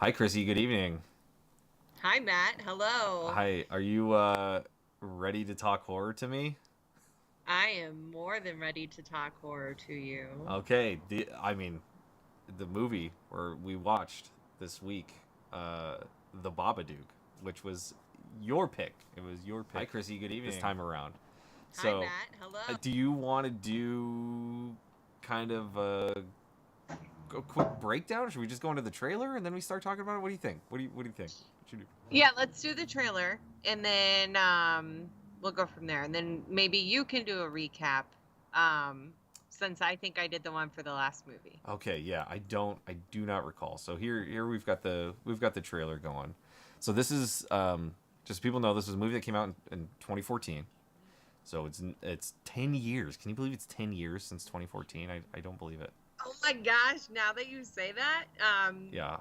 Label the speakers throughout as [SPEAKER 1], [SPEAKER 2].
[SPEAKER 1] Hi, Chrissy. Good evening.
[SPEAKER 2] Hi, Matt. Hello.
[SPEAKER 1] Hi. Are you ready to talk horror to me?
[SPEAKER 2] I am more than ready to talk horror to you.
[SPEAKER 1] Okay. The movie where we watched this week, the Babadook, which was your pick. It was your pick. Hi, Chrissy. Good evening. This time around.
[SPEAKER 2] Hi,
[SPEAKER 1] So,
[SPEAKER 2] Matt. Hello.
[SPEAKER 1] do you want to do kind of a quick breakdown? Or should we just go into the trailer and then we start talking about it? What do you think? What do you think? What should we do?
[SPEAKER 2] Yeah, let's do the trailer and then we'll go from there. And then maybe you can do a recap since I think I did the one for the last movie.
[SPEAKER 1] Okay, yeah, I do not recall. So here we've got the trailer going. So this is just so people know this is a movie that came out in 2014. So it's 10 years. Can you believe it's 10 years since 2014? I don't believe it.
[SPEAKER 2] Oh my gosh, now that you say that,
[SPEAKER 1] Yeah.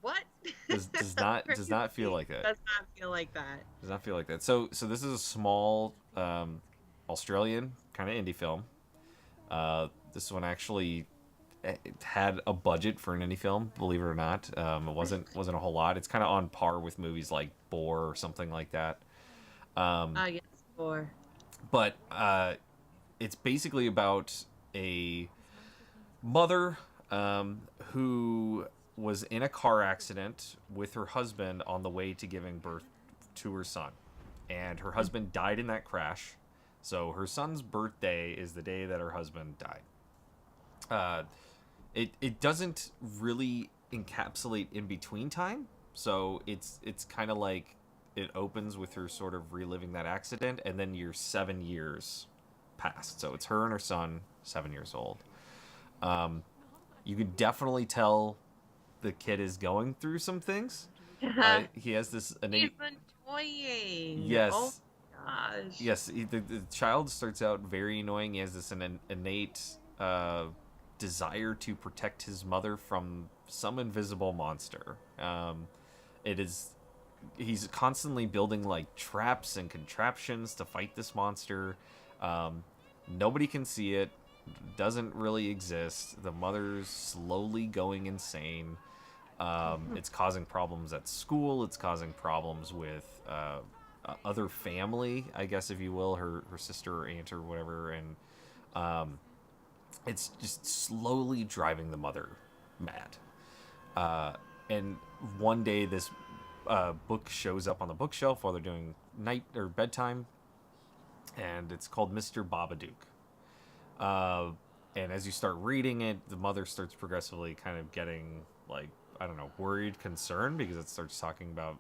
[SPEAKER 2] what?
[SPEAKER 1] Does not feel
[SPEAKER 2] Crazy.
[SPEAKER 1] like it.
[SPEAKER 2] Does not feel like that.
[SPEAKER 1] Does not feel like that. So this is a small Australian kind of indie film. This one actually it had a budget for an indie film, believe it or not. It wasn't a whole lot. It's kind of on par with movies like Boar or something like that.
[SPEAKER 2] Yes, for.
[SPEAKER 1] But it's basically about a mother who was in a car accident with her husband on the way to giving birth to her son, and her husband died in that crash. So her son's birthday is the day that her husband died. Uh, it doesn't really encapsulate in between time, so it's kind of like it opens with her sort of reliving that accident, and then you're 7 years past. So it's her and her son, 7 years old. You can definitely tell the kid is going through some things. He has this
[SPEAKER 2] He's
[SPEAKER 1] innate.
[SPEAKER 2] annoying. Oh
[SPEAKER 1] Yes,
[SPEAKER 2] my gosh.
[SPEAKER 1] yes. The child starts out very annoying. He has this innate desire to protect his mother from some invisible monster. It is he's constantly building like traps and contraptions to fight this monster. Um, Nobody can see it. Doesn't really exist. The mother's slowly going insane. It's causing problems at school. It's causing problems with other family, I guess, if you will, her sister or aunt or whatever, and it's just slowly driving the mother mad. And one day, this book shows up on the bookshelf while they're doing night or bedtime, and it's called Mr. Babadook. Uh, and as you start reading it, the mother starts progressively kind of getting like I don't know, worried, concerned because it starts talking about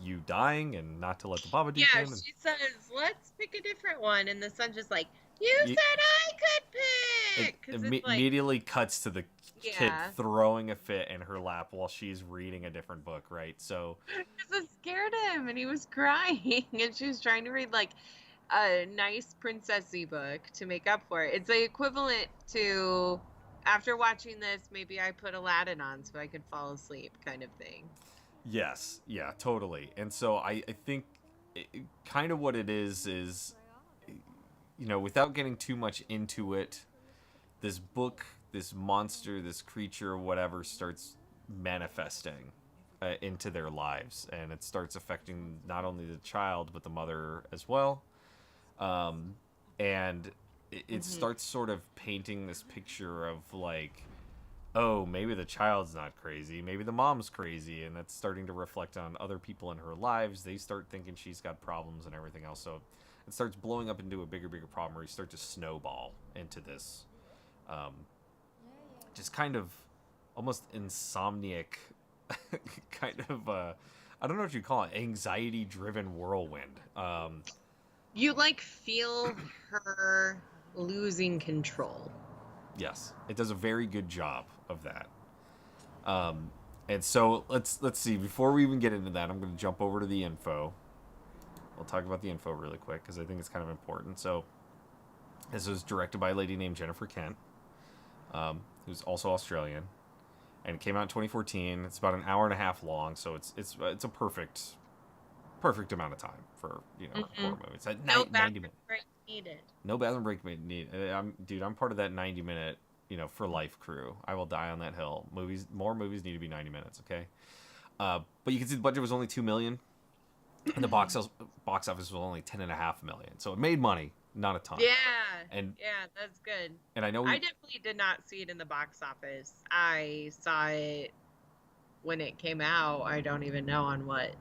[SPEAKER 1] you dying and not to let the Babadook
[SPEAKER 2] Yeah,
[SPEAKER 1] in. And
[SPEAKER 2] she says, let's pick a different one. And the son's just like, you
[SPEAKER 1] you,
[SPEAKER 2] said I could
[SPEAKER 1] it
[SPEAKER 2] pick. Because it's like,
[SPEAKER 1] immediately cuts to the kid
[SPEAKER 2] yeah.
[SPEAKER 1] throwing a fit in her lap while she's reading a different book, right? So,
[SPEAKER 2] Because it scared him and he was crying. And she was trying to read like a nice princessy book to make up for it. It's the equivalent to, after watching this, maybe I put Aladdin on so I could fall asleep kind of thing.
[SPEAKER 1] yes, yeah, totally. And so I think kind of what it is, without getting too much into it, this book, this monster, this creature, whatever, starts manifesting into their lives, and it starts affecting not only the child but the mother as well. And it
[SPEAKER 2] Hmm.
[SPEAKER 1] starts sort of painting this picture of like, oh, maybe the child's not crazy, maybe the mom's crazy, and that's starting to reflect on other people in her lives. They start thinking she's got problems and everything else, so it starts blowing up into a bigger problem where you start to snowball into this just kind of almost insomniac kind of I don't know what you call it, anxiety driven whirlwind.
[SPEAKER 2] You like feel her losing control.
[SPEAKER 1] Yes, it does a very good job of that. And so let's see. Before we even get into that, I'm going to jump over to the info. We'll talk about the info really quick because I think it's kind of important. So this was directed by a lady named Jennifer Kent, who's also Australian, and it came out in 2014. It's about an hour and a half long, so it's a perfect amount of time for a
[SPEAKER 2] Hmm.
[SPEAKER 1] horror movie. It's at
[SPEAKER 2] No
[SPEAKER 1] 90
[SPEAKER 2] bathroom
[SPEAKER 1] minutes.
[SPEAKER 2] break needed.
[SPEAKER 1] No bathroom break need. I'm dude. I'm part of that 90 minute. for life crew. I will die on that hill. More movies need to be 90 minutes. Okay. But you can see the budget was only 2 million, and the box office was only 10.5 million. So it made money, not a ton.
[SPEAKER 2] Yeah,
[SPEAKER 1] And
[SPEAKER 2] yeah, that's good.
[SPEAKER 1] and I know
[SPEAKER 2] I definitely did not see it in the box office. I saw it when it came out. I don't even know on what,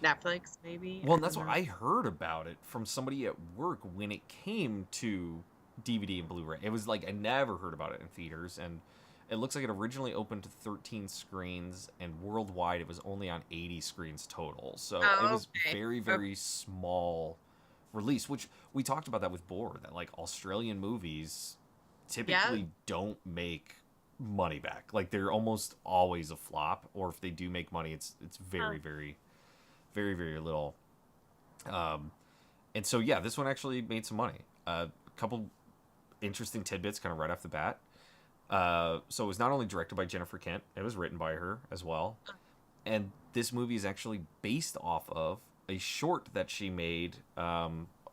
[SPEAKER 2] Netflix maybe.
[SPEAKER 1] well,
[SPEAKER 2] I
[SPEAKER 1] and that's
[SPEAKER 2] don't
[SPEAKER 1] what
[SPEAKER 2] know.
[SPEAKER 1] I heard about it from somebody at work when it came to DVD and Blu-ray. It was like I never heard about it in theaters, and it looks like it originally opened to 13 screens, and worldwide it was only on 80 screens total. So it
[SPEAKER 2] Oh,
[SPEAKER 1] was
[SPEAKER 2] okay.
[SPEAKER 1] very,
[SPEAKER 2] Okay.
[SPEAKER 1] very small release, which we talked about that with Boar, that like Australian movies
[SPEAKER 2] Yeah.
[SPEAKER 1] typically don't make money back. Like they're almost always a flop, or if they do make money, it's
[SPEAKER 2] Huh.
[SPEAKER 1] very, very, very, very little. Um, and so yeah, this one actually made some money. A couple interesting tidbits, kind of right off the bat. So it was not only directed by Jennifer Kent; it was written by her as well. And this movie is actually based off of a short that she made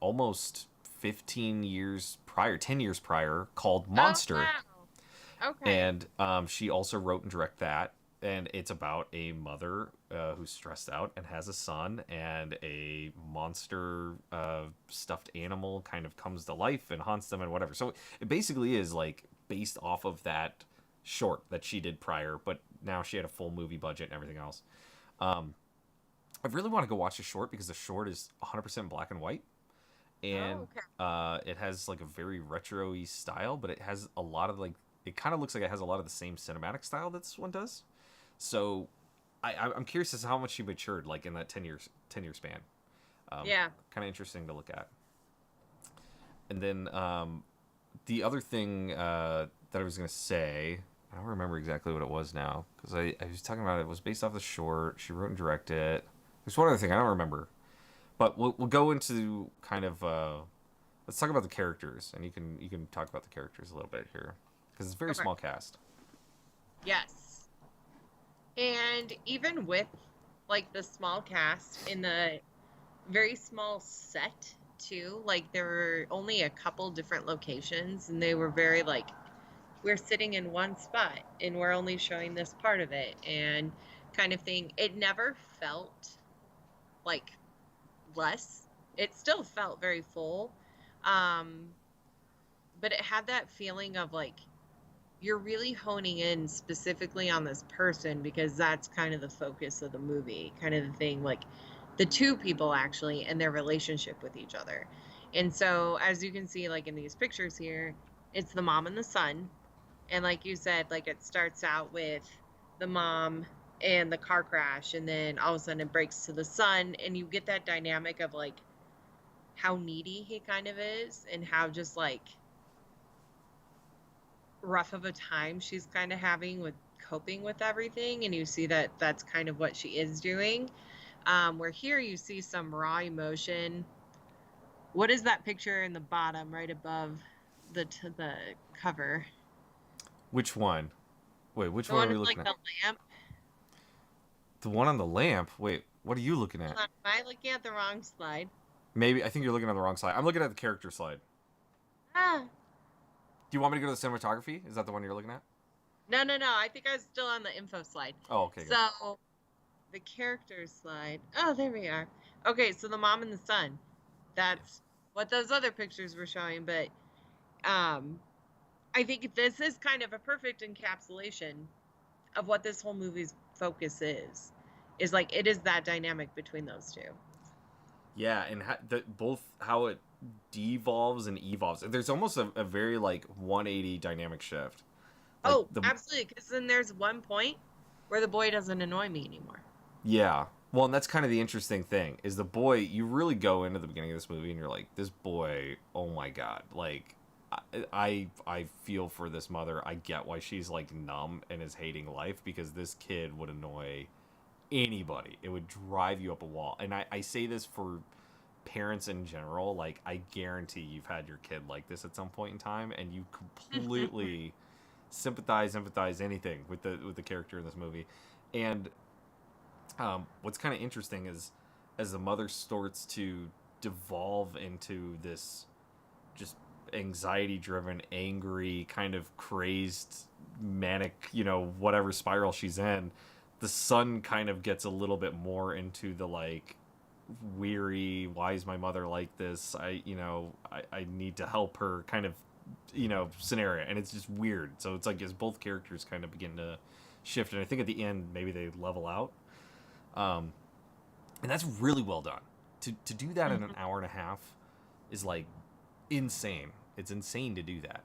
[SPEAKER 1] almost 15 years prior, 10 years prior, called
[SPEAKER 2] Oh,
[SPEAKER 1] Monster.
[SPEAKER 2] wow. Okay.
[SPEAKER 1] And she also wrote and directed that. And it's about a mother who's stressed out and has a son, and a monster stuffed animal kind of comes to life and haunts them and whatever. So it basically is like based off of that short that she did prior, but now she had a full movie budget and everything else. Um, I really want to go watch the short because the short is 100% black and white,
[SPEAKER 2] Oh,
[SPEAKER 1] and
[SPEAKER 2] okay.
[SPEAKER 1] it has like a very retro-y style, but it has a lot of like it kind of looks like it has a lot of the same cinematic style that this one does. So I'm curious as to how much she matured like in that 10 year span.
[SPEAKER 2] Yeah.
[SPEAKER 1] Kind of interesting to look at. And then the other thing that I was gonna say, I don't remember exactly what it was now because I was talking about it. It was based off the short. She wrote and directed it. There's one other thing I don't remember, but we'll go into kind of let's talk about the characters, and you can talk about the characters a little bit here because it's a very
[SPEAKER 2] Okay.
[SPEAKER 1] small cast.
[SPEAKER 2] Yes. And even with like the small cast in the very small set too, like there were only a couple different locations and they were very like we're sitting in one spot and we're only showing this part of it and kind of thing. It never felt like less. It still felt very full. Um, but it had that feeling of like you're really honing in specifically on this person because that's kind of the focus of the movie, kind of the thing, like the two people actually and their relationship with each other. And so, as you can see, like in these pictures here, it's the mom and the son. And like you said, like it starts out with the mom and the car crash, and then all of a sudden it breaks to the son, and you get that dynamic of like how needy he kind of is and how just like rough of a time she's kind of having with coping with everything, and you see that that's kind of what she is doing. Where here you see some raw emotion. What is that picture in the bottom right above the cover?
[SPEAKER 1] Which one? Wait, which
[SPEAKER 2] The
[SPEAKER 1] one are
[SPEAKER 2] one
[SPEAKER 1] we
[SPEAKER 2] with like
[SPEAKER 1] looking at?
[SPEAKER 2] the lamp.
[SPEAKER 1] The one on the lamp. Wait, what are you looking at?
[SPEAKER 2] Hold on, am I looking at the wrong slide?
[SPEAKER 1] Maybe I think you're looking on the wrong slide. I'm looking at the character slide.
[SPEAKER 2] Ah,
[SPEAKER 1] Do you want me to go to the cinematography? Is that the one you're looking at?
[SPEAKER 2] no, no, no. I think I was still on the info slide.
[SPEAKER 1] Oh, okay, good.
[SPEAKER 2] So the character slide. Oh, there we are. Okay, so the mom and the son.
[SPEAKER 1] Yes.
[SPEAKER 2] That's what those other pictures were showing, but um I think this is kind of a perfect encapsulation of what this whole movie's focus is. Is like it is that dynamic between those two.
[SPEAKER 1] Yeah, and both how it devolves and evolves. There's almost a very like 180 dynamic shift. Like
[SPEAKER 2] Oh,
[SPEAKER 1] the
[SPEAKER 2] absolutely. Because then there's one point where the boy doesn't annoy me anymore.
[SPEAKER 1] Yeah. Well, and that's kind of the interesting thing is the boy. You really go into the beginning of this movie and you're like, this boy. Oh my god! Like, I feel for this mother. I get why she's like numb and is hating life because this kid would annoy anybody. It would drive you up a wall. And I say this for parents in general. Like, I guarantee you've had your kid like this at some point in time, and you completely sympathize, empathize, anything with the character in this movie. And what's kind of interesting is as the mother starts to devolve into this just anxiety driven, angry, kind of crazed, manic, whatever spiral she's in, the son kind of gets a little bit more into the like weary, why is my mother like this? I need to help her kind of, scenario. And it's just weird. So it's like as both characters kind of begin to shift. And I think at the end, maybe they level out. And that's really well done. To do that in an hour and a half is like insane. It's insane to do that.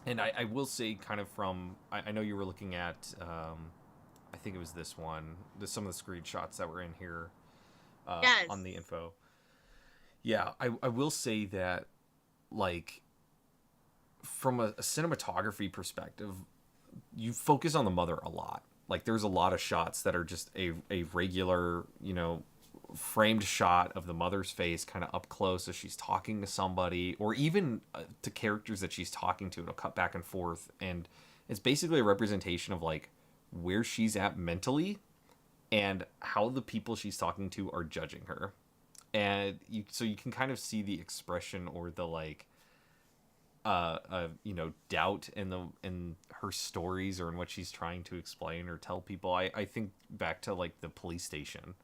[SPEAKER 1] And I will say, kind of from, I know you were looking at, I think it was this one, some of the screenshots that were in here
[SPEAKER 2] Yes.
[SPEAKER 1] on the info. Yeah, I will say that, like, from a cinematography perspective, you focus on the mother a lot. Like, there's a lot of shots that are just a regular, framed shot of the mother's face kind of up close as she's talking to somebody, or even to characters that she's talking to. It'll cut back and forth, and it's basically a representation of like where she's at mentally and how the people she's talking to are judging her. And so you can kind of see the expression or the like doubt in her stories or in what she's trying to explain or tell people. I think back to like the police station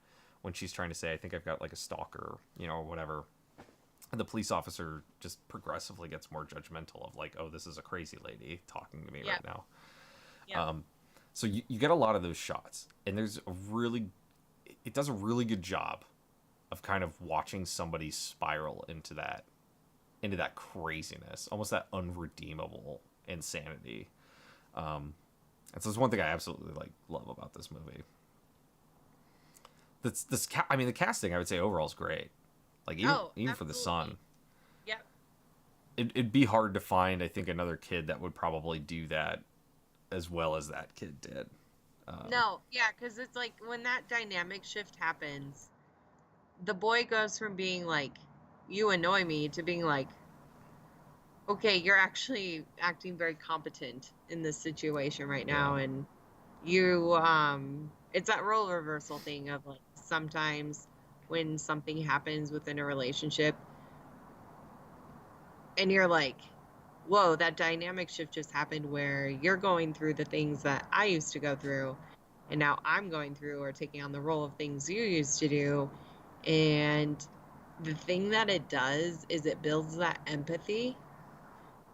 [SPEAKER 1] when she's trying to say, I think I've got like a stalker, or whatever. And the police officer just progressively gets more judgmental of like, oh, this is a crazy lady talking to me right now. Yeah. So you get a lot of those shots, and it does a really good job of kind of watching somebody spiral into that craziness, almost that unredeemable insanity. And so it's one thing I absolutely like love about this movie. The casting, I would say overall is great. Like even for the son.
[SPEAKER 2] Yep.
[SPEAKER 1] It'd be hard to find, I think, another kid that would probably do that as well as that kid did.
[SPEAKER 2] No, yeah, because it's like when that dynamic shift happens, the boy goes from being like, you annoy me, to being like, okay, you're actually acting very competent in this situation right now. Yeah. And you, it's that role reversal thing of like, sometimes when something happens within a relationship and you're like, whoa, that dynamic shift just happened where you're going through the things that I used to go through, and now I'm going through or taking on the role of things you used to do. And the thing that it does is it builds that empathy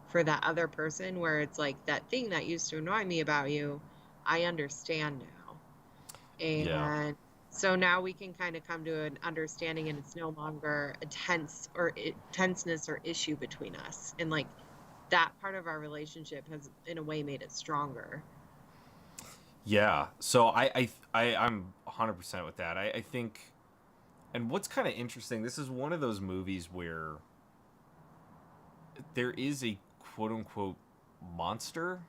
[SPEAKER 2] for that other person, where it's like, that thing that used to annoy me about you, I understand now. And so now we can kind of come to an understanding, and it's no longer a tenseness or issue between us. And like, that part of our relationship has in a way made it stronger.
[SPEAKER 1] Yeah. So I'm 100% with that. I think, and what's kind of interesting, this is one of those movies where there is a quote unquote monster.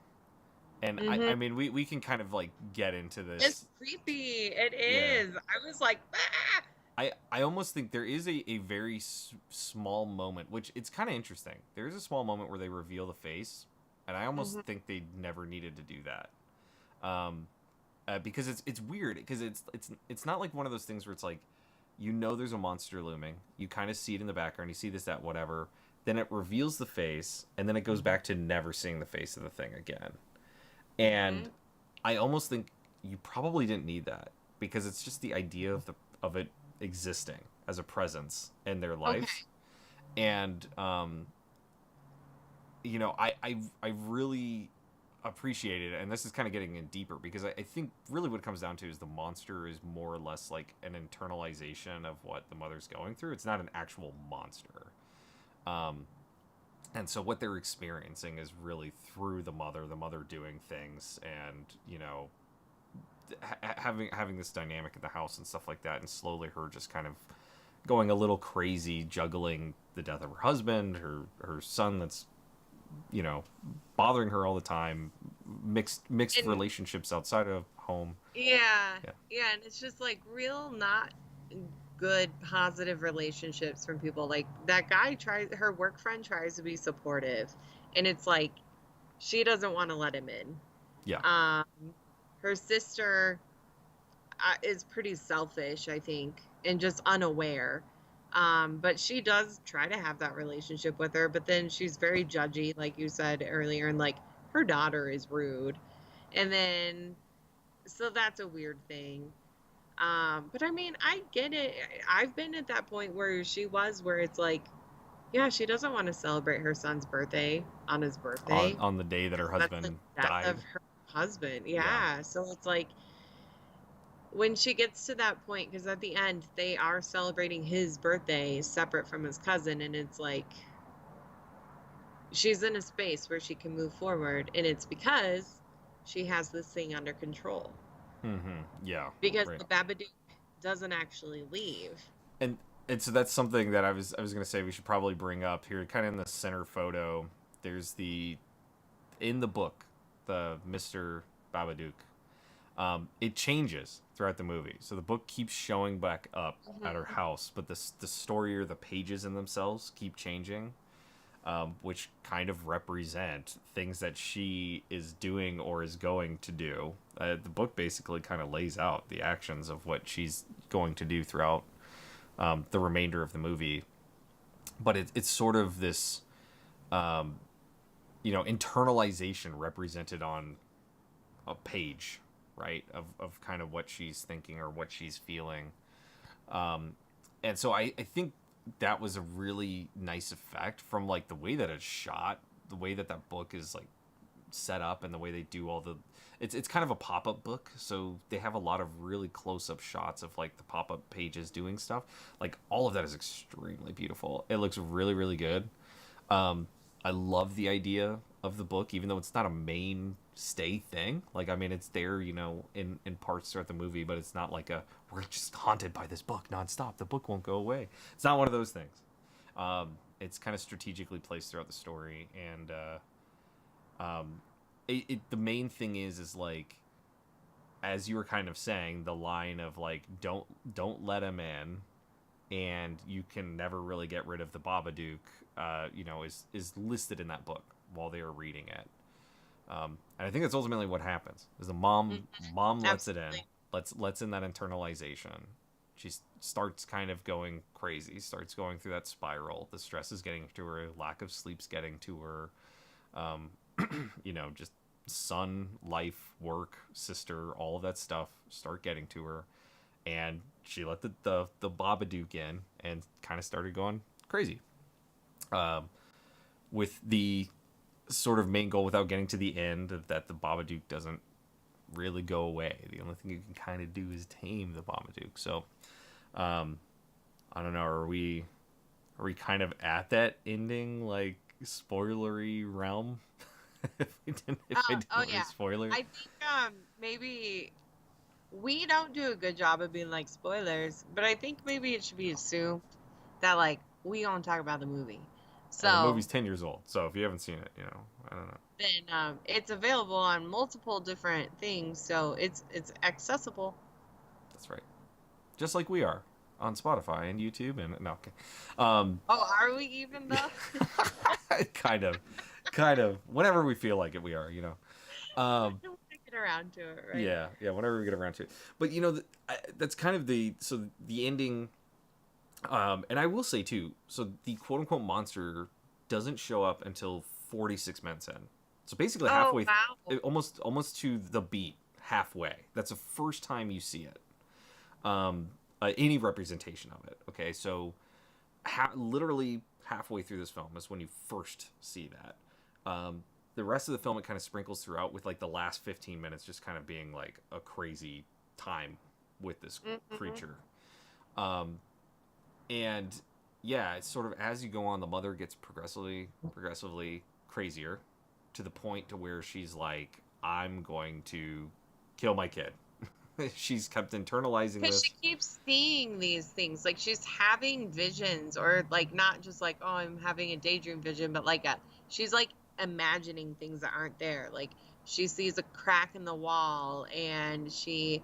[SPEAKER 1] And I mean, we can kind of like get into this.
[SPEAKER 2] It's creepy. It is. Yeah. I was like, ah!
[SPEAKER 1] I almost think there is a very small moment, which it's kind of interesting. There is a small moment where they reveal the face, and I almost think they never needed to do that. Because it's weird, because it's not like one of those things where it's like, there's a monster looming. You kind of see it in the background. You see this, that, whatever. Then it reveals the face, and then it goes back to never seeing the face of the thing again. And I almost think you probably didn't need that, because it's just the idea of it existing as a presence in their lives. Okay. And I really appreciate it, and this is kind of getting in deeper, because I think really what it comes down to is the monster is more or less like an internalization of what the mother's going through. It's not an actual monster. And so what they're experiencing is really through the mother doing things, and, having this dynamic in the house and stuff like that, and slowly her just kind of going a little crazy, juggling the death of her husband, her son that's, bothering her all the time, mixed relationships outside of home.
[SPEAKER 2] Yeah, and it's just like real not good positive relationships from people. Like, that guy her work friend tries to be supportive, and it's like she doesn't want to let him in. Her sister is pretty selfish, I think, and just unaware. But she does try to have that relationship with her, but then she's very judgy, like you said earlier, and like her daughter is rude. And then so that's a weird thing. But I mean, I get it. I've been at that point where she was, where it's like, yeah, she doesn't want to celebrate her son's birthday on his birthday
[SPEAKER 1] On the day that her
[SPEAKER 2] because that's the
[SPEAKER 1] husband
[SPEAKER 2] death
[SPEAKER 1] died.
[SPEAKER 2] of her husband.
[SPEAKER 1] Yeah.
[SPEAKER 2] Yeah. So it's like when she gets to that point, because at the end they are celebrating his birthday separate from his cousin, and it's like she's in a space where she can move forward, and it's because she has this thing under control.
[SPEAKER 1] Yeah.
[SPEAKER 2] Because
[SPEAKER 1] Right.
[SPEAKER 2] the Babadook doesn't actually leave.
[SPEAKER 1] And so that's something that I was gonna say we should probably bring up here, kind of in the center photo. There's the in the book, the Mr. Babadook. It changes throughout the movie, so the book keeps showing back up at her
[SPEAKER 2] Mhm.
[SPEAKER 1] house, but the story or the pages in themselves keep changing, which kind of represent things that she is doing or is going to do. The book basically kind of lays out the actions of what she's going to do throughout the remainder of the movie, but it's sort of this internalization represented on a page, right, of kind of what she's thinking or what she's feeling. And so I think that was a really nice effect from like the way that it's shot, the way that that book is like set up, and the way they do all the it's kind of a pop-up book, so they have a lot of really close-up shots of like the pop-up pages doing stuff. Like all of that is extremely beautiful. It looks really, really good. I love the idea of the book, even though it's not a mainstay thing. Like, I mean, it's there, in parts throughout the movie, but it's not like we're just haunted by this book nonstop. The book won't go away. It's not one of those things. It's kind of strategically placed throughout the story, and the main thing is like, as you were kind of saying, the line of like, don't let him in, and you can never really get rid of the Babadook, is listed in that book while they are reading it. And I think that's ultimately what happens. Is the
[SPEAKER 2] Mhm.
[SPEAKER 1] mom lets it in,
[SPEAKER 2] Absolutely.
[SPEAKER 1] lets in that internalization. She starts kind of going crazy, starts going through that spiral. The stress is getting to her, lack of sleep's getting to her. Um, just son, life, work, sister, all of that stuff start getting to her, and she let the Babadook in and kind of started going crazy. Um, with the sort of main goal, without getting to the end, of that the Babadook doesn't really go away. The only thing you can kind of do is tame the Babadook. So, um, I don't know. Are we kind of at that ending, like spoilery realm? If I didn't
[SPEAKER 2] Oh
[SPEAKER 1] really
[SPEAKER 2] yeah.
[SPEAKER 1] spoiler.
[SPEAKER 2] I think maybe we don't do a good job of being like spoilers, but I think maybe it should be assumed that like we don't talk about the movie.
[SPEAKER 1] Well, the
[SPEAKER 2] So
[SPEAKER 1] movie's 10 years old, so if you haven't seen it, I don't know.
[SPEAKER 2] then it's available on multiple different things, so it's accessible.
[SPEAKER 1] That's right. Just like we are on Spotify and YouTube and no, okay. Um,
[SPEAKER 2] Oh, are we even though?
[SPEAKER 1] kind of, kind of. Whenever we feel like it, we are. Um,
[SPEAKER 2] We'll get around to it, right?
[SPEAKER 1] yeah, yeah. Whenever we get around to it, but that's kind of the ending. And I will say too. So the quote unquote monster doesn't show up until 46 minutes in. So basically
[SPEAKER 2] Oh
[SPEAKER 1] halfway,
[SPEAKER 2] wow.
[SPEAKER 1] almost to the beat, halfway. That's the first time you see it. Any representation of it. Okay, so literally halfway through this film is when you first see that. The rest of the film, it kind of sprinkles throughout, with like the last 15 minutes just kind of being like a crazy time with this
[SPEAKER 2] Hmm.
[SPEAKER 1] creature. Um, and yeah, it's sort of, as you go on, the mother gets progressively crazier, to the point to where she's like, I'm going to kill my kid. She's kept internalizing
[SPEAKER 2] Because she
[SPEAKER 1] this.
[SPEAKER 2] keeps seeing these things, like she's having visions, or like not just like, oh, I'm having a daydream vision, but like she's like imagining things that aren't there. Like she sees a crack in the wall, and she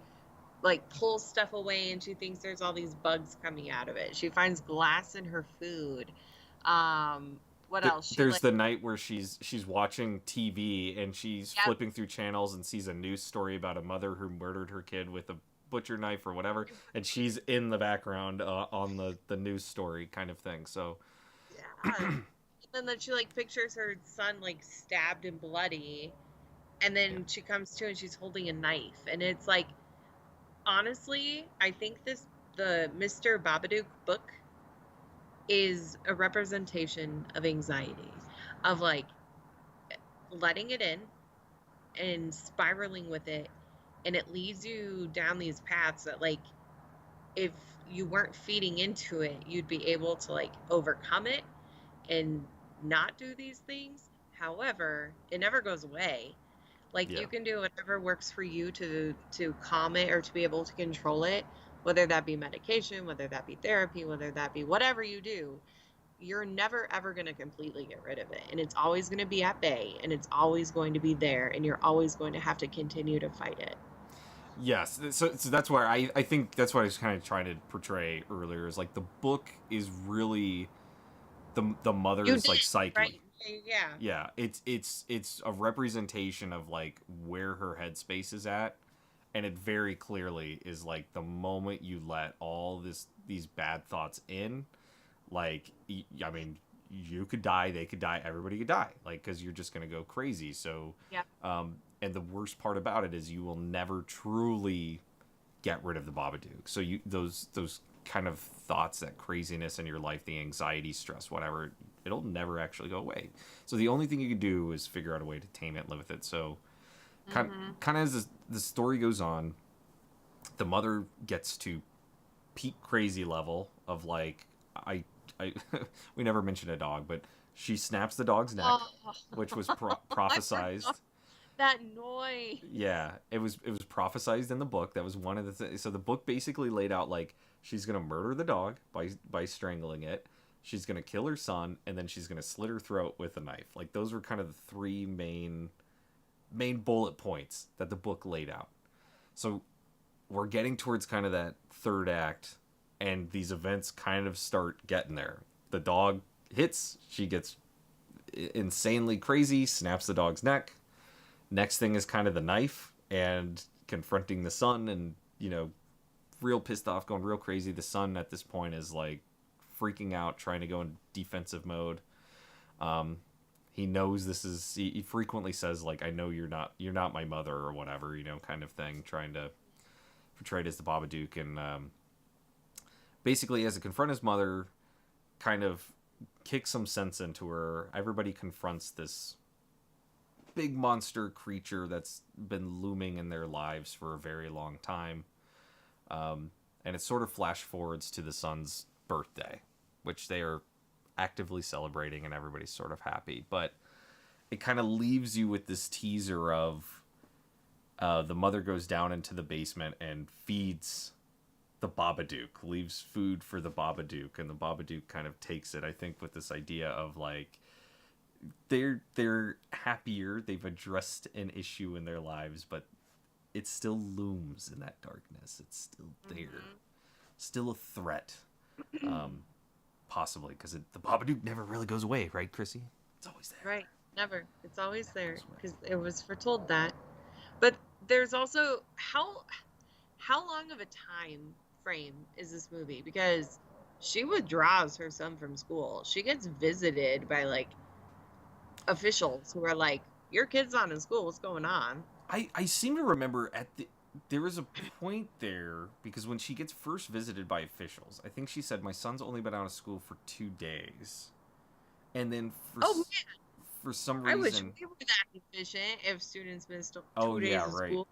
[SPEAKER 2] like pulls stuff away, and she thinks there's all these bugs coming out of it. She finds glass in her food. What else? She
[SPEAKER 1] There's
[SPEAKER 2] like,
[SPEAKER 1] the night where she's watching TV and she's
[SPEAKER 2] yep.
[SPEAKER 1] flipping through channels and sees a news story about a mother who murdered her kid with a butcher knife or whatever, and she's in the background on the news story kind of thing. So
[SPEAKER 2] Yeah. And then she like pictures her son like stabbed and bloody, and
[SPEAKER 1] yeah,
[SPEAKER 2] then she comes to and she's holding a knife, and it's like, honestly, I think the Mr. Babadook book is a representation of anxiety, of like letting it in and spiraling with it, and it leads you down these paths that like if you weren't feeding into it, you'd be able to like overcome it and not do these things. However, it never goes away. Like
[SPEAKER 1] yeah.
[SPEAKER 2] you can do whatever works for you to calm it or to be able to control it, whether that be medication, whether that be therapy, whether that be whatever you do. You're never ever going to completely get rid of it, and it's always going to be at bay, and it's always going to be there, and you're always going to have to continue to fight it.
[SPEAKER 1] Yes, so that's where I think that's what I was kind of trying to portray earlier. Is like the book is really the
[SPEAKER 2] You
[SPEAKER 1] mother's
[SPEAKER 2] did,
[SPEAKER 1] like psyche.
[SPEAKER 2] right? Yeah.
[SPEAKER 1] Yeah, it's a representation of like where her headspace is at, and it very clearly is like the moment you let all these bad thoughts in, like I mean, you could die, they could die, everybody could die, like because you're just gonna go crazy. So,
[SPEAKER 2] Yeah.
[SPEAKER 1] and the worst part about it is you will never truly get rid of the Babadook. So you those kind of thoughts, that craziness in your life, the anxiety, stress, whatever, it'll never actually go away. So the only thing you can do is figure out a way to tame it and live with it. So
[SPEAKER 2] Mm-hmm.
[SPEAKER 1] kind of as the story goes on, the mother gets to peak crazy level of like I we never mentioned a dog, but she snaps the dog's neck,
[SPEAKER 2] Oh,
[SPEAKER 1] which was
[SPEAKER 2] I forgot
[SPEAKER 1] prophesized.
[SPEAKER 2] that noise.
[SPEAKER 1] Yeah, it was prophesized in the book. That was one of the things. So the book basically laid out like she's gonna murder the dog by strangling it. She's gonna kill her son, and then she's gonna slit her throat with a knife. Like those were kind of the three main bullet points that the book laid out. So we're getting towards kind of that third act, and these events kind of start getting there. The dog hits, she gets insanely crazy, snaps the dog's neck. Next thing is kind of the knife and confronting the son, and real pissed off, going real crazy. The son at this point is like freaking out, trying to go in defensive mode. Um, he knows this is. He frequently says like, "I know you're not my mother" or whatever, kind of thing, trying to portray it as the Babadook, and basically, as to confront his mother, kind of kick some sense into her. Everybody confronts this big monster creature that's been looming in their lives for a very long time. And it sort of flash forwards to the son's birthday, which they are actively celebrating, and everybody's sort of happy. But it kind of leaves you with this teaser of the mother goes down into the basement and feeds the Babadook, leaves food for the Babadook, and the Babadook kind of takes it, I think, with this idea of like they're happier, they've addressed an issue in their lives, but it still looms in that darkness. It's still there,
[SPEAKER 2] Mm-hmm.
[SPEAKER 1] still a threat, possibly because the Babadook never really goes away, right, Chrissy? It's always there.
[SPEAKER 2] Right. Never. It's always
[SPEAKER 1] Never
[SPEAKER 2] there
[SPEAKER 1] goes away.
[SPEAKER 2] because it was foretold that. But there's also how long of a time frame is this movie? Because she withdraws her son from school. She gets visited by like officials who are like, "Your kid's not in school. What's going on?"
[SPEAKER 1] I seem to remember there was a point there, because when she gets first visited by officials, I think she said, "My son's only been out of school for 2 days," and then
[SPEAKER 2] Oh man,
[SPEAKER 1] for some
[SPEAKER 2] I wish
[SPEAKER 1] reason,
[SPEAKER 2] we were that efficient. If students missed
[SPEAKER 1] oh
[SPEAKER 2] 2 days
[SPEAKER 1] yeah,
[SPEAKER 2] of
[SPEAKER 1] right.
[SPEAKER 2] school,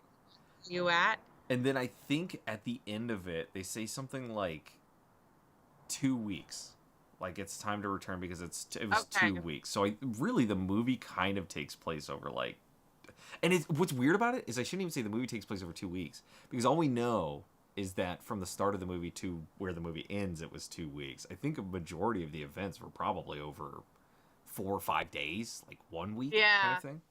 [SPEAKER 2] you at?
[SPEAKER 1] And then I think at the end of it, they say something like 2 weeks, like it's time to return because it was
[SPEAKER 2] Okay.
[SPEAKER 1] 2 weeks. So really the movie kind of takes place over like, and what's weird about it is I shouldn't even say the movie takes place over 2 weeks, because all we know is that from the start of the movie to where the movie ends, it was 2 weeks. I think a majority of the events were probably over 4 or 5 days, like 1 week kind of
[SPEAKER 2] Yeah.
[SPEAKER 1] thing.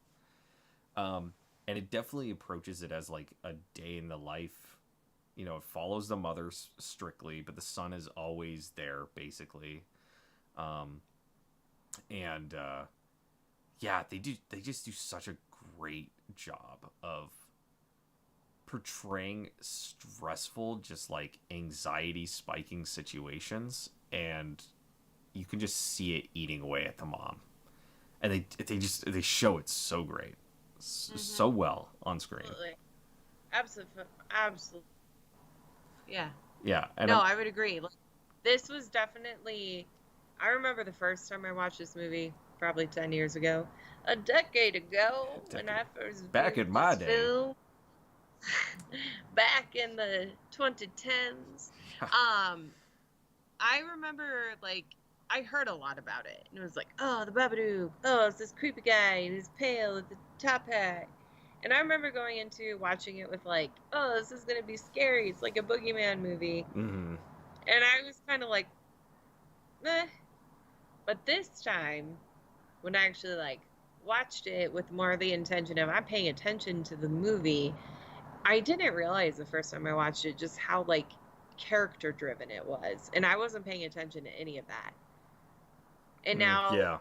[SPEAKER 1] And it definitely approaches it as like a day in the life. It follows the mother strictly, but the son is always there, basically. Um, and yeah, they just do such a great job of portraying stressful, just like anxiety spiking situations, and you can just see it eating away at the mom, and they show it so great, so well on screen.
[SPEAKER 2] Absolutely. Absolutely. Absolutely. Yeah.
[SPEAKER 1] Yeah, and
[SPEAKER 2] No, I would agree. Like, this was definitely. I remember the first time I watched this movie, probably 10 years ago, a decade ago, when I first
[SPEAKER 1] back
[SPEAKER 2] viewed
[SPEAKER 1] in my
[SPEAKER 2] this
[SPEAKER 1] day.
[SPEAKER 2] film, back in the 2010s. I remember, like, I heard a lot about it, and it was like, oh, the Babadook, oh, it's this creepy guy, and he's pale with the top hat. And I remember going into watching it with, like, oh, this is going to be scary. It's like a boogeyman movie.
[SPEAKER 1] Mm-hmm.
[SPEAKER 2] And I was kind of like, meh. But this time, when I actually, like, watched it with more of the intention of I'm paying attention to the movie, I didn't realize the first time I watched it just how, like, character driven it was. And I wasn't paying attention to any of that. And now
[SPEAKER 1] Yeah.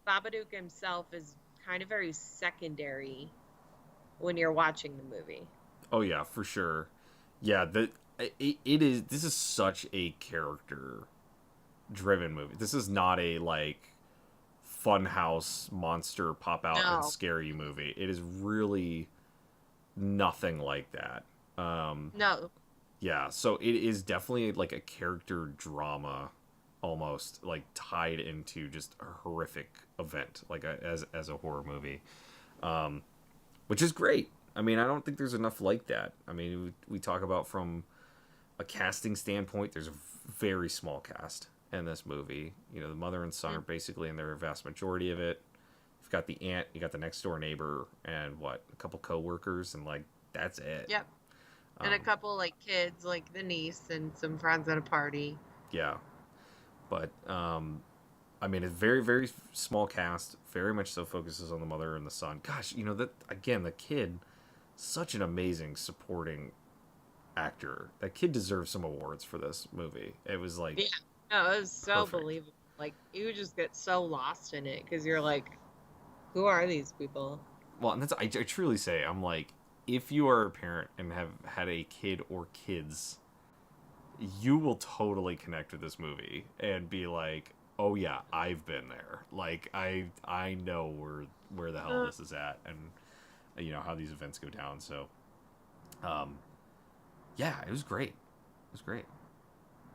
[SPEAKER 2] Babadook himself is kind of very secondary when you're watching the movie.
[SPEAKER 1] Oh yeah, for sure. Yeah, it is. This is such a character driven movie. This is not a like funhouse monster pop out and scare you movie. It is really nothing like that.
[SPEAKER 2] No.
[SPEAKER 1] Yeah, so it is definitely like a character drama, almost like tied into just a horrific event, like as a horror movie, which is great. I mean, I don't think there's enough like that. I mean, we talk about from a casting standpoint, there's a very small cast in this movie. You know, the mother and son are basically in their vast majority of it. You've got the aunt, you got the next door neighbor, and a couple co-workers, and like that's it.
[SPEAKER 2] Yep. And a couple like kids, like the niece and some friends at a party.
[SPEAKER 1] Yeah. But I mean, it's very, very small cast. Very much so focuses on the mother and the son. Gosh, you know that again, the kid, such an amazing supporting actor. That kid deserves some awards for this movie. It was like,
[SPEAKER 2] yeah, no, it was so
[SPEAKER 1] perfect.
[SPEAKER 2] believable. Like you just get so lost in it because you're like, who are these people?
[SPEAKER 1] Well, and that's I truly say, I'm like, if you are a parent and have had a kid or kids, you will totally connect with this movie and be like, oh yeah, I've been there. Like I know where the hell this is at, and you know how these events go down. So, yeah, it was great. It was great.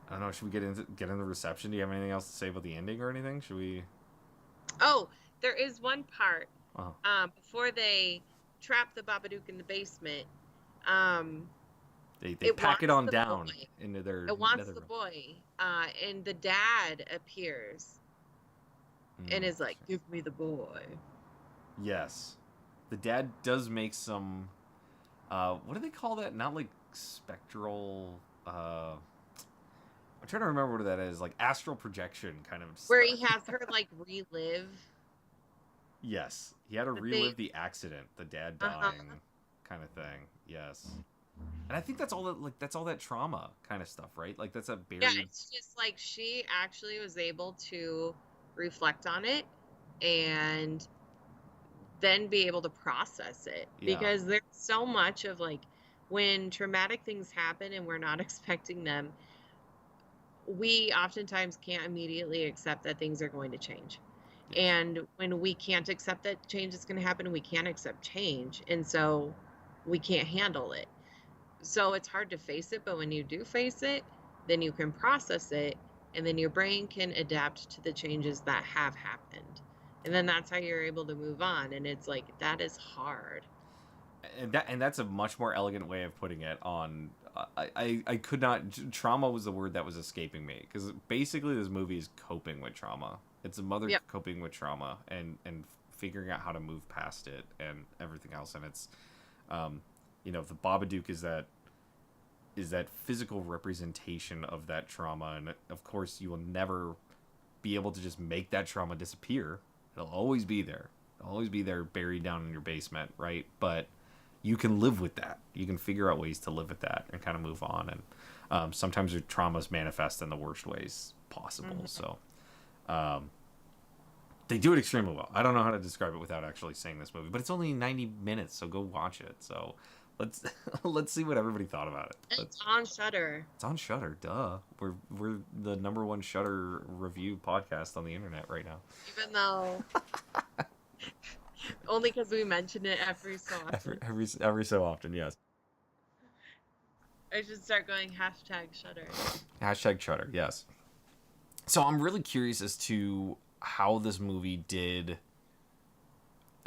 [SPEAKER 1] I don't know. Should we get into reception? Do you have anything else to say about the ending or anything? Should we?
[SPEAKER 2] Oh, there is one part.
[SPEAKER 1] Uh-huh.
[SPEAKER 2] Before they trap the Babadook in the basement.
[SPEAKER 1] They pack it on down
[SPEAKER 2] boy.
[SPEAKER 1] into their.
[SPEAKER 2] It wants the boy, and the dad appears, and is like, "Give me the boy."
[SPEAKER 1] Yes, the dad does make some. What do they call that? Not like spectral. I'm trying to remember what that is. Like astral projection kind of stuff.
[SPEAKER 2] Where he has her like relive.
[SPEAKER 1] Yes, he had to relive the accident, the dad dying, kind of thing. Yes, and I think that's all that trauma kind of stuff, right? Like that's a buried.
[SPEAKER 2] Yeah, it's just like she actually was able to reflect on it and then be able to process it, because there's so much of like when traumatic things happen and we're not expecting them, we oftentimes can't immediately accept that things are going to change. And when we can't accept that change is going to happen, we can't accept change, and so we can't handle it. So it's hard to face it, but when you do face it, then you can process it, and then your brain can adapt to the changes that have happened. And then that's how you're able to move on. And it's like, that is hard.
[SPEAKER 1] And that's a much more elegant way of putting it on. I could not. Trauma was the word that was escaping me, because basically this movie is coping with trauma. It's a mother coping with trauma and figuring out how to move past it and everything else. And it's, you know, the Babadook is that physical representation of that trauma. And of course, you will never be able to just make that trauma disappear. It'll always be there. It'll always be there, buried down in your basement, right? But you can live with that. You can figure out ways to live with that and kind of move on. And sometimes your traumas manifest in the worst ways possible. So they do it extremely well. I don't know how to describe it without actually saying this movie, but it's only 90 minutes, so go watch it. So Let's let's see what everybody thought about it.
[SPEAKER 2] It's on Shudder.
[SPEAKER 1] It's on Shudder, duh. We're the #1 Shudder review podcast on the internet right now.
[SPEAKER 2] Even though only because we mention it every so often.
[SPEAKER 1] Every so often, yes.
[SPEAKER 2] I should start going #Shudder.
[SPEAKER 1] #Shudder, yes. So I'm really curious as to how this movie did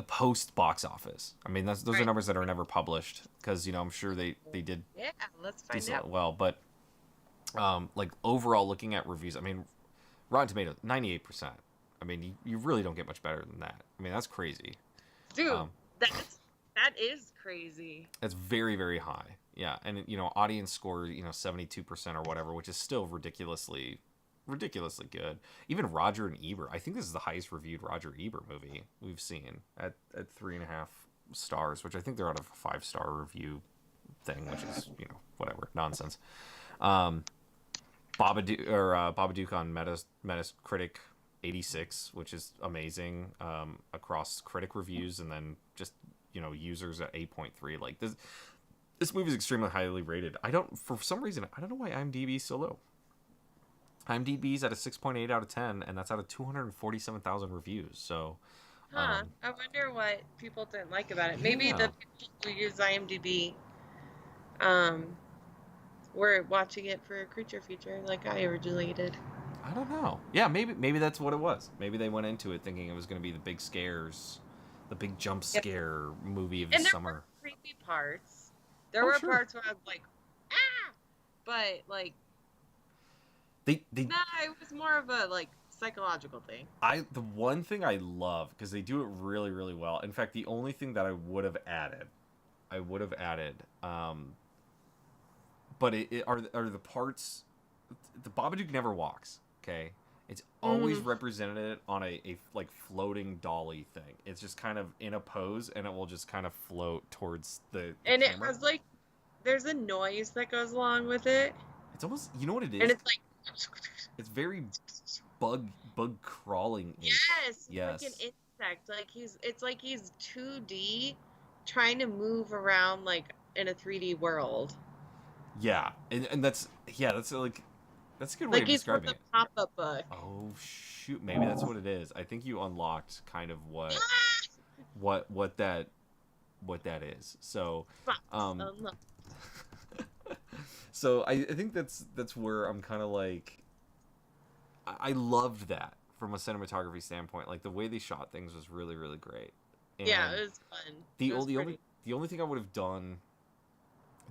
[SPEAKER 1] post box office. I mean, those are numbers that are never published because I'm sure they did.
[SPEAKER 2] Yeah, let's find out.
[SPEAKER 1] Well, but like overall, looking at reviews, I mean, Rotten Tomatoes 98%. I mean, you really don't get much better than that. I mean, that's crazy.
[SPEAKER 2] Dude, that is crazy.
[SPEAKER 1] It's very, very high. Yeah, and audience score 72% or whatever, which is still ridiculously good. Even Roger and Ebert, I think this is the highest reviewed Roger Ebert movie we've seen at 3.5 stars, which I think they're out of a 5-star review thing, which is whatever nonsense. Babadook on Metacritic 86, which is amazing across critic reviews, and then just users at 8.3. Like this movie is extremely highly rated. For some reason I don't know why IMDb is so low. IMDb's at a 6.8 out of 10, and that's out of 247,000 reviews. So,
[SPEAKER 2] I wonder what people didn't like about it. Maybe the people who use IMDb, were watching it for a creature feature like I originally did.
[SPEAKER 1] I don't know. Yeah, maybe that's what it was. Maybe they went into it thinking it was going to be the big scares, the big jump scare movie of the summer.
[SPEAKER 2] There were creepy parts. There were parts where I was like, ah! But, like, it was more of a, like, psychological thing.
[SPEAKER 1] The one thing I love, because they do it really, really well. In fact, the only thing that I would have added, but it are the parts. The Babadook never walks. Okay, it's always represented on a like floating dolly thing. It's just kind of in a pose, and it will just kind of float towards the
[SPEAKER 2] and
[SPEAKER 1] camera.
[SPEAKER 2] It was like there's a noise that goes along with it.
[SPEAKER 1] It's almost what it is.
[SPEAKER 2] And it's like
[SPEAKER 1] it's very bug crawling.
[SPEAKER 2] Yes, like an insect. Like it's like he's 2D trying to move around like in a 3D world.
[SPEAKER 1] Yeah, and that's like that's a good way of describing it.
[SPEAKER 2] Like he's from the pop-up book.
[SPEAKER 1] Oh shoot, maybe that's what it is. I think you unlocked kind of what that is. So so I think that's where I'm kind of like I loved that from a cinematography standpoint. Like the way they shot things was really, really great. And
[SPEAKER 2] yeah, it was fun.
[SPEAKER 1] The only thing I would have done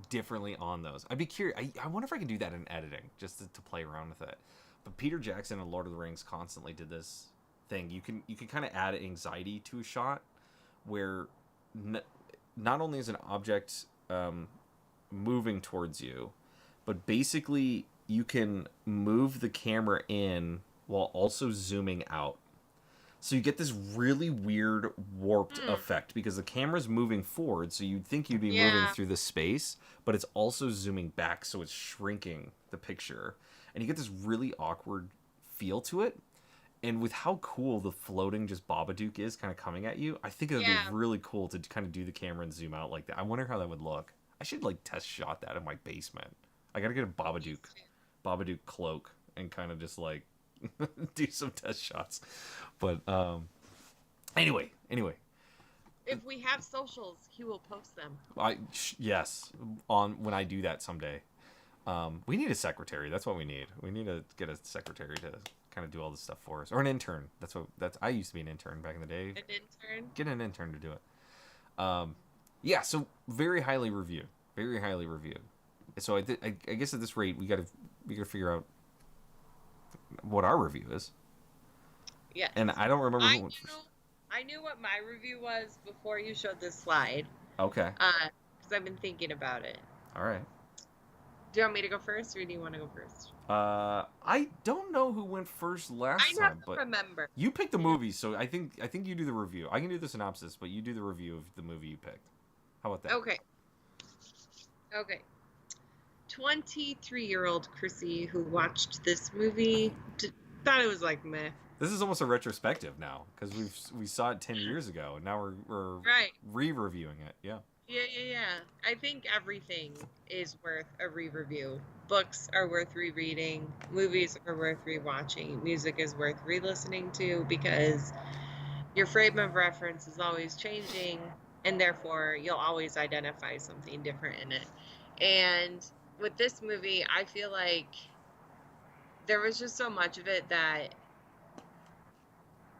[SPEAKER 1] differently on those, I'd be curious. I wonder if I can do that in editing, just to play around with it. But Peter Jackson and Lord of the Rings constantly did this thing. You can kind of add anxiety to a shot where not only is an object moving towards you, but basically you can move the camera in while also zooming out. So you get this really weird warped effect because the camera's moving forward, so you'd think you'd be moving through the space, but it's also zooming back, so it's shrinking the picture. And you get this really awkward feel to it. And with how cool the floating just Babadook is kind of coming at you, I think it would be really cool to kind of do the camera and zoom out like that. I wonder how that would look. I should like test shot that in my basement. I gotta get a Babadook cloak and kind of just like do some test shots. But anyway,
[SPEAKER 2] if we have socials, he will post them.
[SPEAKER 1] Yes, on when I do that someday. We need a secretary. That's what we need. We need to get a secretary to kind of do all this stuff for us, or an intern. I used to be an intern back in the day.
[SPEAKER 2] An intern.
[SPEAKER 1] Get an intern to do it. Yeah. So very highly reviewed. Very highly reviewed. So I guess at this rate we gotta figure out what our review is.
[SPEAKER 2] Yeah.
[SPEAKER 1] And I don't remember who went first.
[SPEAKER 2] I knew what my review was before you showed this slide.
[SPEAKER 1] Okay.
[SPEAKER 2] Because I've been thinking about it.
[SPEAKER 1] All right.
[SPEAKER 2] Do you want me to go first, or do you want to go first?
[SPEAKER 1] I don't know who went first last time, but
[SPEAKER 2] remember.
[SPEAKER 1] You picked the movie, so I think you do the review. I can do the synopsis, but you do the review of the movie you picked. How about that?
[SPEAKER 2] Okay. 23-year-old Chrissy, who watched this movie, thought it was like meh.
[SPEAKER 1] This is almost a retrospective now, because we saw it 10 years ago, and now we're
[SPEAKER 2] right
[SPEAKER 1] re-reviewing it. Yeah.
[SPEAKER 2] Yeah. I think everything is worth a re-review. Books are worth rereading. Movies are worth rewatching. Music is worth re-listening to because your frame of reference is always changing, and therefore you'll always identify something different in it. And with this movie, I feel like there was just so much of it that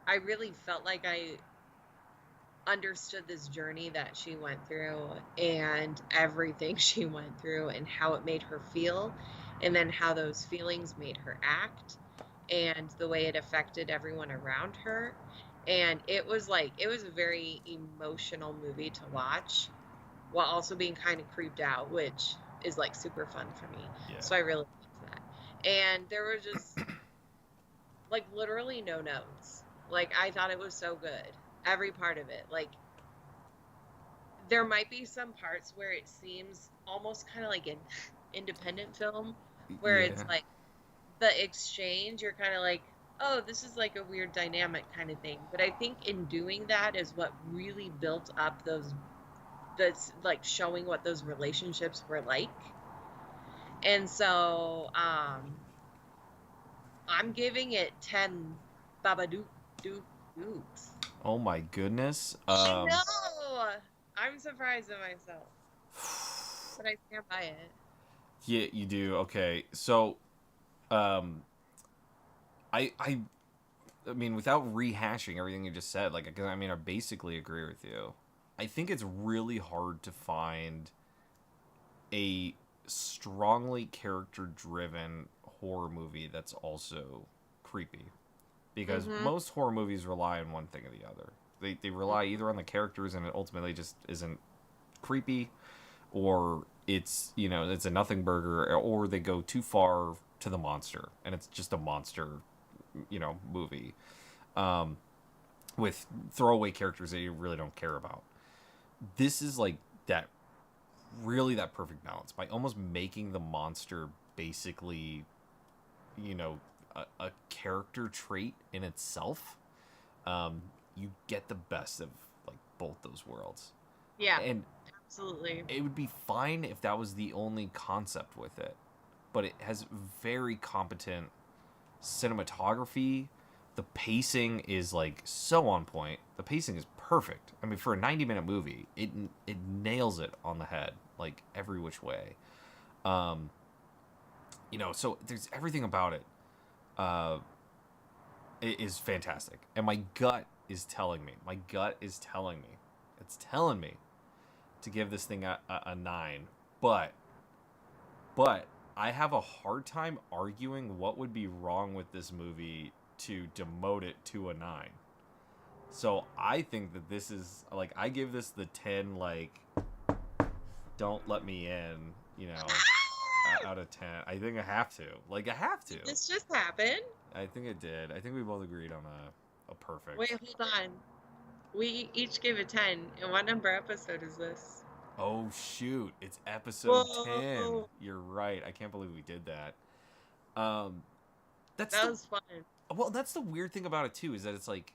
[SPEAKER 2] I really felt like I understood this journey that she went through and everything she went through and how it made her feel, and then how those feelings made her act and the way it affected everyone around her. And it was a very emotional movie to watch while also being kind of creeped out, which is like super fun for me.
[SPEAKER 1] Yeah.
[SPEAKER 2] So I really liked that. And there were just like literally no notes. Like I thought it was so good. Every part of it. Like there might be some parts where it seems almost kind of like an independent film where it's
[SPEAKER 1] Yeah.
[SPEAKER 2] like the exchange, you're kind of like, oh, this is like a weird dynamic kind of thing. But I think in doing that is what really built up that's like showing what those relationships were like. And so I'm giving it 10 Babadook dukes.
[SPEAKER 1] Oh my goodness.
[SPEAKER 2] I know. I'm surprised at myself, but I stand by it.
[SPEAKER 1] Yeah, you do. Okay. So, um, I I mean, without rehashing everything you just said, like, 'cause, I mean, I basically agree with you. I think it's really hard to find a strongly character-driven horror movie that's also creepy, because
[SPEAKER 2] Mm-hmm.
[SPEAKER 1] most horror movies rely on one thing or the other. They rely either on the characters and it ultimately just isn't creepy, or it's, it's a nothing burger, or they go too far to the monster and it's just a monster, movie, um, with throwaway characters that you really don't care about. This is like that, really that perfect balance by almost making the monster basically, you know, a character trait in itself. You get the best of like both those worlds,
[SPEAKER 2] Yeah,
[SPEAKER 1] and
[SPEAKER 2] absolutely.
[SPEAKER 1] it would be fine if that was the only concept with it, but it has very competent cinematography. The pacing is like so on point. The pacing is perfect. I mean, for a 90-minute movie, it nails it on the head, like every which way. Um, so there's everything about it. Uh, it is fantastic, and my gut is telling me. My gut is telling me. It's telling me to give this thing a 9, but but I have a hard time arguing what would be wrong with this movie to demote it to a 9. So I think that this is like, I give this the 10, like, don't let me in, out of 10. I think I have to. Like, I have to.
[SPEAKER 2] Did this just happen?
[SPEAKER 1] I think it did. I think we both agreed on a perfect.
[SPEAKER 2] Wait, hold on. We each gave a 10. And what number episode is this?
[SPEAKER 1] Oh shoot, it's episode 10.
[SPEAKER 2] Whoa,
[SPEAKER 1] You're right. I can't believe we did that. Um that's
[SPEAKER 2] that
[SPEAKER 1] the
[SPEAKER 2] was fun.
[SPEAKER 1] well, that's the weird thing about it too, is that it's like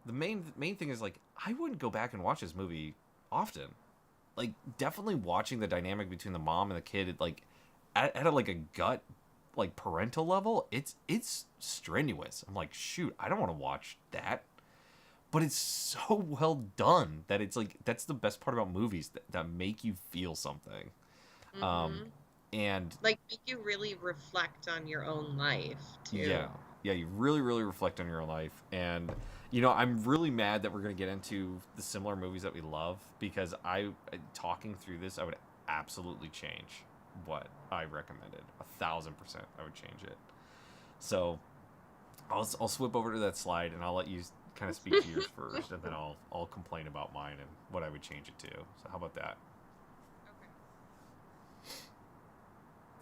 [SPEAKER 1] the main thing is like I wouldn't go back and watch this movie often. Like definitely watching the dynamic between the mom and the kid, like at a, like a gut, like parental level, it's strenuous. I'm like, shoot, I don't want to watch that. But it's so well done that it's like that's the best part about movies, that make you feel something. Um
[SPEAKER 2] Hmm.
[SPEAKER 1] and
[SPEAKER 2] Like, make you really reflect on your own life,
[SPEAKER 1] yeah.
[SPEAKER 2] too.
[SPEAKER 1] Yeah, you really, really reflect on your life. And, I'm really mad that we're going to get into the similar movies that we love, because talking through this, I would absolutely change what I recommended. 1,000%, I would change it. So I'll swip over to that slide and I'll let you kind of speak to yours first, and then I'll complain about mine and what I would change it to. So how about that?
[SPEAKER 2] Okay.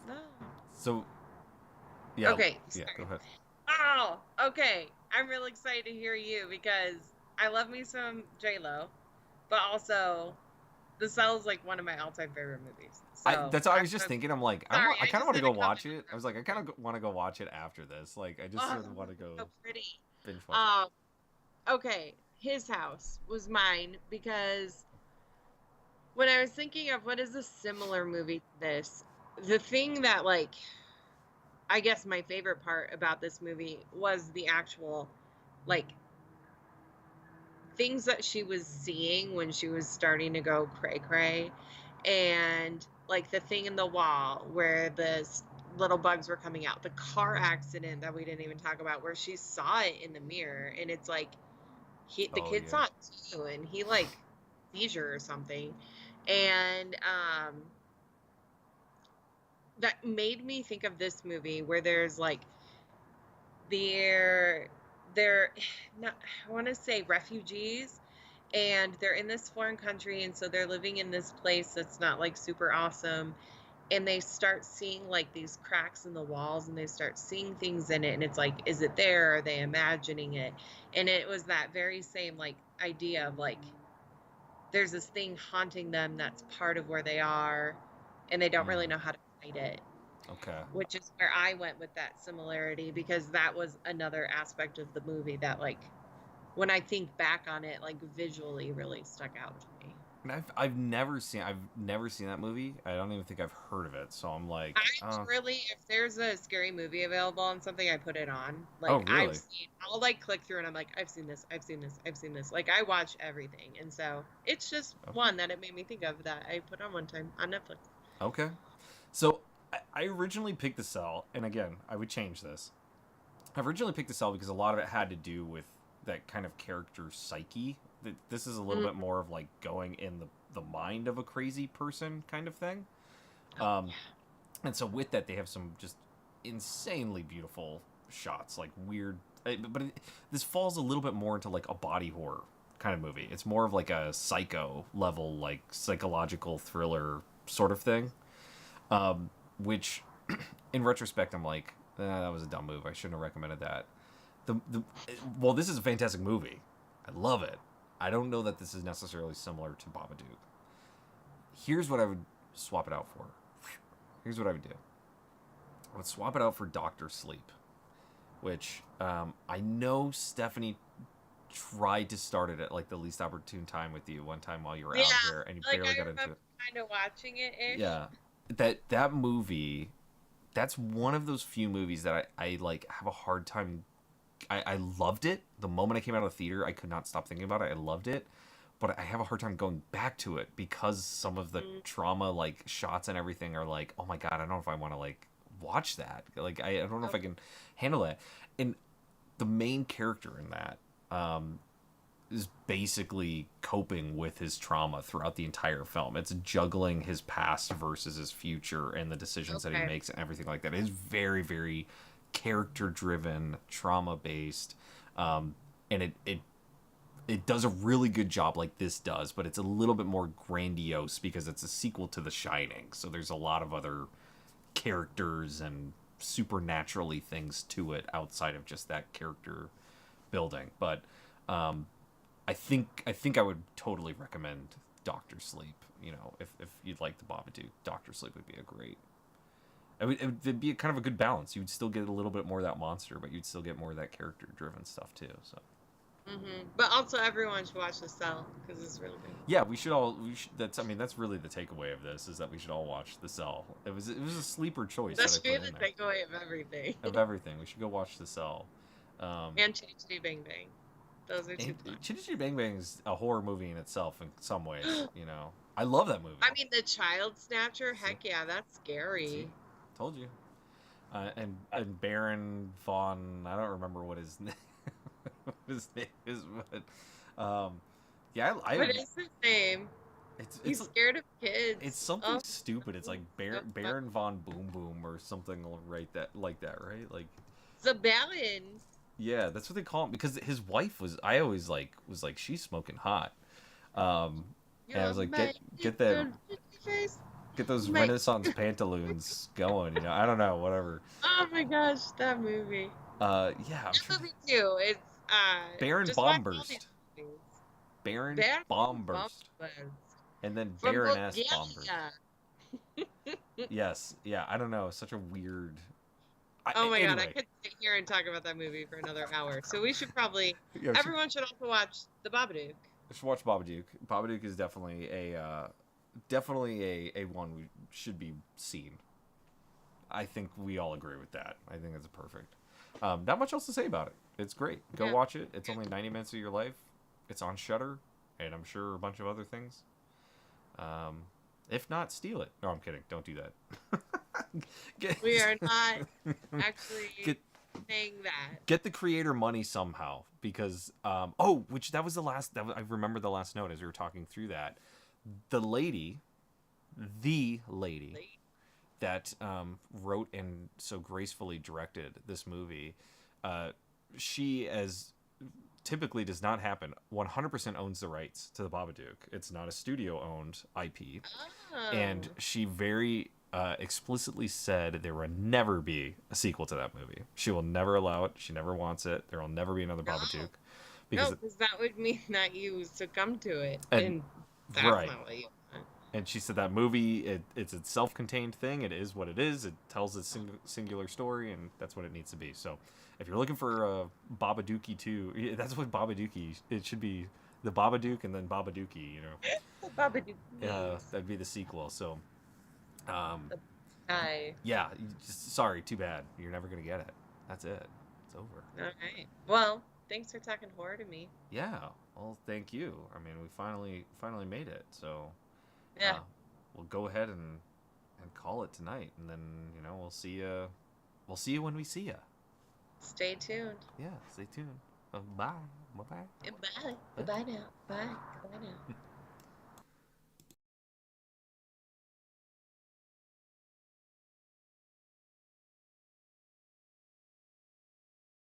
[SPEAKER 2] No.
[SPEAKER 1] So, yeah.
[SPEAKER 2] Okay,
[SPEAKER 1] Yeah, go
[SPEAKER 2] sorry.
[SPEAKER 1] ahead.
[SPEAKER 2] Oh, okay. I'm real excited to hear you because I love me some J-Lo, but also The Cell is like one of my all-time favorite movies. So
[SPEAKER 1] That's what I
[SPEAKER 2] I'm
[SPEAKER 1] was just
[SPEAKER 2] so
[SPEAKER 1] thinking. I'm like,
[SPEAKER 2] sorry.
[SPEAKER 1] I
[SPEAKER 2] I
[SPEAKER 1] kind of
[SPEAKER 2] just
[SPEAKER 1] want to
[SPEAKER 2] had
[SPEAKER 1] go
[SPEAKER 2] to come
[SPEAKER 1] watch
[SPEAKER 2] in
[SPEAKER 1] it. I was like, I kind
[SPEAKER 2] real quick.
[SPEAKER 1] of want to go watch it after this. Like, I just
[SPEAKER 2] Oh,
[SPEAKER 1] sort of want to go
[SPEAKER 2] so pretty.
[SPEAKER 1] binge watch it.
[SPEAKER 2] Um, okay. His house was mine because When I was thinking of what is a similar movie to this, the thing that like I guess my favorite part about this movie was the actual like things that she was seeing when she was starting to go cray cray, and like the thing in the wall where the little bugs were coming out, the car accident that we didn't even talk about where she saw it in the mirror, and it's like the
[SPEAKER 1] Oh
[SPEAKER 2] kid
[SPEAKER 1] yeah.
[SPEAKER 2] saw it too, and he like seizure or something, and that made me think of this movie where there's like they're not, I want to say refugees, and they're in this foreign country, and so they're living in this place that's not like super awesome, and they start seeing like these cracks in the walls, and they start seeing things in it, and it's like, is it there, are they imagining it? And it was that very same like idea of like there's this thing haunting them that's part of where they are, and they don't really
[SPEAKER 1] Mm,
[SPEAKER 2] know how to fight it,
[SPEAKER 1] okay.
[SPEAKER 2] which is where I went with that similarity, because that was another aspect of the movie that like when I think back on it, like visually really stuck out to me.
[SPEAKER 1] And I've never seen that movie. I don't even think I've heard of it. So I'm
[SPEAKER 2] I
[SPEAKER 1] like, oh,
[SPEAKER 2] really, if there's a scary movie available on something, I put it on.
[SPEAKER 1] oh
[SPEAKER 2] Like
[SPEAKER 1] really?
[SPEAKER 2] I'll like click through and I'm like, I've seen this, I've seen this, I've seen this. Like I watch everything, and so it's just
[SPEAKER 1] Okay.
[SPEAKER 2] one that it made me think of that I put on one time on Netflix.
[SPEAKER 1] Okay. So I originally picked The Cell, and again, I would change this. I originally picked The Cell because a lot of it had to do with that kind of character psyche. This is a little
[SPEAKER 2] Mm.
[SPEAKER 1] bit more of like going in the mind of a crazy person kind of thing.
[SPEAKER 2] Oh
[SPEAKER 1] Um,
[SPEAKER 2] yeah.
[SPEAKER 1] and so with that, they have some just insanely beautiful shots, like weird. This falls a little bit more into like a body horror kind of movie. It's more of like a psycho level, like psychological thriller sort of thing. Which, in retrospect, I'm like, that was a dumb move. I shouldn't have recommended that. The well, this is a fantastic movie. I love it. I don't know that this is necessarily similar to Babadook. Here's what I would swap it out for. Here's what I would do. I would swap it out for Doctor Sleep, which I know Stephanie tried to start it at like the least opportune time with you one time while you were
[SPEAKER 2] Yeah,
[SPEAKER 1] out here, and you
[SPEAKER 2] like
[SPEAKER 1] barely
[SPEAKER 2] I
[SPEAKER 1] got into
[SPEAKER 2] remember
[SPEAKER 1] it.
[SPEAKER 2] kind of watching it ish.
[SPEAKER 1] Yeah, that movie. That's one of those few movies that I like have a hard time. I loved it the moment I came out of the theater. I could not stop thinking about it. I loved it, but I have a hard time going back to it because some of the
[SPEAKER 2] Mm,
[SPEAKER 1] trauma like shots and everything are like, oh my god, I don't know if I want to like watch that. Like I don't know if I
[SPEAKER 2] okay.
[SPEAKER 1] can handle that. And the main character in that um, is basically coping with his trauma throughout the entire film. It's juggling his past versus his future and the decisions that he
[SPEAKER 2] Okay.
[SPEAKER 1] makes and everything like that. It is very, very character driven, trauma based, and it does a really good job like this does, but it's a little bit more grandiose because it's a sequel to The Shining. So there's a lot of other characters and supernaturally things to it outside of just that character building. But um, I think I would totally recommend Doctor Sleep. You know, if you'd like the Babadook, Doctor Sleep would be a great. It'd be a kind of a good balance. You'd still get a little bit more of that monster, but you'd still get more of that character driven stuff too. So
[SPEAKER 2] But also everyone should watch The Cell because it's really good.
[SPEAKER 1] yeah, we should all. We should. That's. I mean, that's really the takeaway of this is that we should all watch The Cell. It was a sleeper choice that
[SPEAKER 2] That
[SPEAKER 1] I
[SPEAKER 2] should be
[SPEAKER 1] put
[SPEAKER 2] the
[SPEAKER 1] in there
[SPEAKER 2] takeaway of everything.
[SPEAKER 1] of everything. We should go watch The Cell. Um,
[SPEAKER 2] And Chitty Chitty Bang Bang. Those are two
[SPEAKER 1] and
[SPEAKER 2] classics.
[SPEAKER 1] Chitty Chitty Bang Bang is a horror movie in itself in some ways. You know, I love that movie.
[SPEAKER 2] I mean, The Child Snatcher,
[SPEAKER 1] See,
[SPEAKER 2] heck yeah, that's
[SPEAKER 1] see,
[SPEAKER 2] scary.
[SPEAKER 1] told you. And Baron Vaughn, I don't remember what his name his name is, but yeah,
[SPEAKER 2] What is his name?
[SPEAKER 1] it's
[SPEAKER 2] He's
[SPEAKER 1] it's
[SPEAKER 2] scared of kids.
[SPEAKER 1] it's something
[SPEAKER 2] Oh,
[SPEAKER 1] stupid. It's like Baron Von Boom Boom or something right that like that, right? Like
[SPEAKER 2] Zabalion.
[SPEAKER 1] yeah, that's what they call him because his wife was I always like was like she's smoking hot. Um and I
[SPEAKER 2] You're
[SPEAKER 1] was like
[SPEAKER 2] my
[SPEAKER 1] get that
[SPEAKER 2] face.
[SPEAKER 1] get those
[SPEAKER 2] My...
[SPEAKER 1] Renaissance pantaloons going, you know. I don't know, whatever.
[SPEAKER 2] Oh my gosh, that movie.
[SPEAKER 1] Yeah, I'm
[SPEAKER 2] That
[SPEAKER 1] trying
[SPEAKER 2] movie too. It's
[SPEAKER 1] Baron
[SPEAKER 2] just watch all these
[SPEAKER 1] Bombburst.
[SPEAKER 2] movies.
[SPEAKER 1] Baron
[SPEAKER 2] Baron
[SPEAKER 1] Bombburst.
[SPEAKER 2] Bumpus.
[SPEAKER 1] And then
[SPEAKER 2] From
[SPEAKER 1] Baroness Bombers.
[SPEAKER 2] Bulgaria.
[SPEAKER 1] Yes, yeah, I don't know, such a weird.
[SPEAKER 2] Oh my god, I
[SPEAKER 1] Anyway,
[SPEAKER 2] could sit here and talk about that movie for another hour. So we should probably,
[SPEAKER 1] yeah,
[SPEAKER 2] everyone should also watch The Babadook.
[SPEAKER 1] we should watch Babadook. Babadook is definitely definitely a one we should be seen. I think we all agree with that. I think it's perfect. Not much else to say about it. It's great. Go
[SPEAKER 2] Yeah.
[SPEAKER 1] watch it. It's only 90 minutes of your life. It's on Shudder, and I'm sure a bunch of other things. If not, steal it. No, I'm kidding. Don't do that.
[SPEAKER 2] We are not actually
[SPEAKER 1] get
[SPEAKER 2] saying that.
[SPEAKER 1] get the creator money somehow, because which that was the last. I remember the last note as we were talking through that. The lady that wrote and so gracefully directed this movie, she, as typically does not happen, 100% owns the rights to the Babadook. It's not a studio-owned IP.
[SPEAKER 2] Oh.
[SPEAKER 1] And she very explicitly said there will never be a sequel to that movie. She will never allow it. She never wants it. There will never be another Babadook.
[SPEAKER 2] Because that would mean that you succumb to it.
[SPEAKER 1] And
[SPEAKER 2] that's
[SPEAKER 1] right.
[SPEAKER 2] not what you want.
[SPEAKER 1] And she said that movie, it's a self-contained thing. It is what it is. It tells a singular story, and that's what it needs to be. So if you're looking for a Babadookie 2, that's what Babadookie, it should be the Babadook and then Babadookie, you know.
[SPEAKER 2] Babadook.
[SPEAKER 1] Yeah, that'd be the sequel. So,
[SPEAKER 2] Hi.
[SPEAKER 1] yeah, sorry, too bad. You're never going to get it. That's it. It's over.
[SPEAKER 2] All right. Well, thanks for talking horror to me.
[SPEAKER 1] Yeah, well, thank you. I mean, we finally made it, so...
[SPEAKER 2] Yeah.
[SPEAKER 1] We'll go ahead and call it tonight, and then we'll see you. We'll see you when we see you.
[SPEAKER 2] Stay tuned.
[SPEAKER 1] Yeah, stay tuned. Bye. Bye.
[SPEAKER 2] Bye. Bye now. Bye. Bye now.